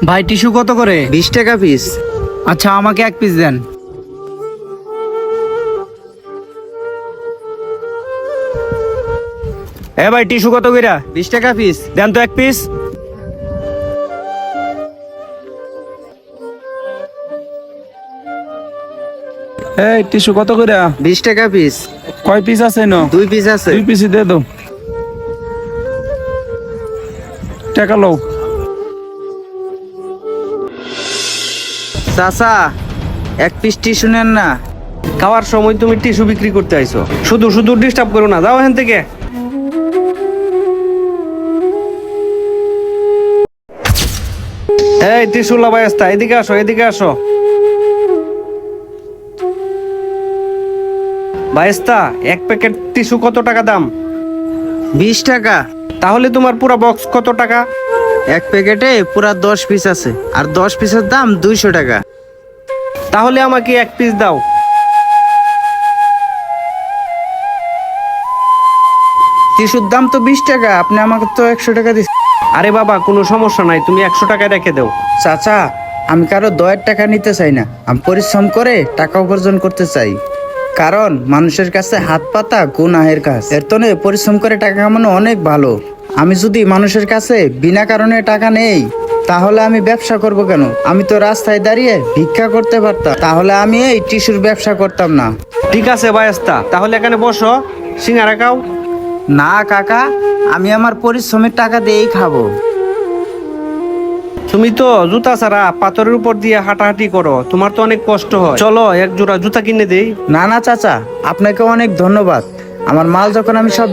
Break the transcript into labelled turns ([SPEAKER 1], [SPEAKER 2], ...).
[SPEAKER 1] ভাই টিস্যু কত করে?
[SPEAKER 2] 20 টাকা পিস।
[SPEAKER 1] আচ্ছা আমাকে এক পিস দেন। ভাই টিস্যু কত কইরা?
[SPEAKER 2] 20 টাকা পিস।
[SPEAKER 1] দেন তো এক পিস।
[SPEAKER 3] এই টিস্যু কত করে?
[SPEAKER 2] 20 টাকা পিস।
[SPEAKER 3] কয় পিস আছে ন?
[SPEAKER 2] 2 পিস আছে।
[SPEAKER 3] 2 পিসই দে দাও। টাকা লও।
[SPEAKER 2] চাচা, এক পিস টিস্যু নেন না।
[SPEAKER 4] খাওয়ার সময় তুমি টিস্যু বিক্রি করতে আইছো, শুধু শুধু ডিস্টার্ব করো না, যাও এখান থেকে। এই টিস্যু লাভাইস্তা, এদিকে আসো, এদিকে আসো। ভাইস্তা, এক প্যাকেট টিস্যু কত টাকা দাম?
[SPEAKER 2] 20 টাকা।
[SPEAKER 4] তাহলে তোমার পুরো বক্স কত টাকা?
[SPEAKER 2] এক প্যাকেটে পুরা 10 পিস আছে, আর 10 পিসের দাম 200 টাকা।
[SPEAKER 4] তাহলে আমাকে এক পিস দাও।
[SPEAKER 2] টিস্যুর দাম তো 20 টাকা, আপনি আমাকে তো 100 টাকা দিচ্ছেন।
[SPEAKER 4] আরে বাবা, কোনো সমস্যা নাই, তুমি 100 টাকায় রেখে দাও।
[SPEAKER 2] চাচা, আমি কারো দয়ের টাকা নিতে চাই না, আমি পরিশ্রম করে টাকা উপার্জন করতে চাই। কারণ মানুষের কাছে হাত পাতা গুনাহের কাজ, এর তনে পরিশ্রম করে টাকা কামানো অনেক ভালো। আমি যদি মানুষের কাছে বিনা কারণে টাকা নেই, তাহলে আমি ব্যবসা করব কেন? আমি তো রাস্তায় দাঁড়িয়ে ভিক্ষা করতে পারতাম, তাহলে আমি এই টিস্যুর ব্যবসা করতাম না।
[SPEAKER 4] ঠিক আছে ভাইস্তা, তাহলে এখানে বসো, সিঙ্গারা খাও।
[SPEAKER 2] না কাকা, আমি আমার পরিশ্রমের টাকা দিয়েই খাবো।
[SPEAKER 4] তুমি তো জুতা ছাড়া পাথরের উপর দিয়ে হাঁটাহাঁটি করো, তোমার তো অনেক কষ্ট হয়। চলো এক জোড়া জুতা কিনে দেই।
[SPEAKER 2] না না চাচা, আপনাকে অনেক ধন্যবাদ। আমার মাল যখন আমি সব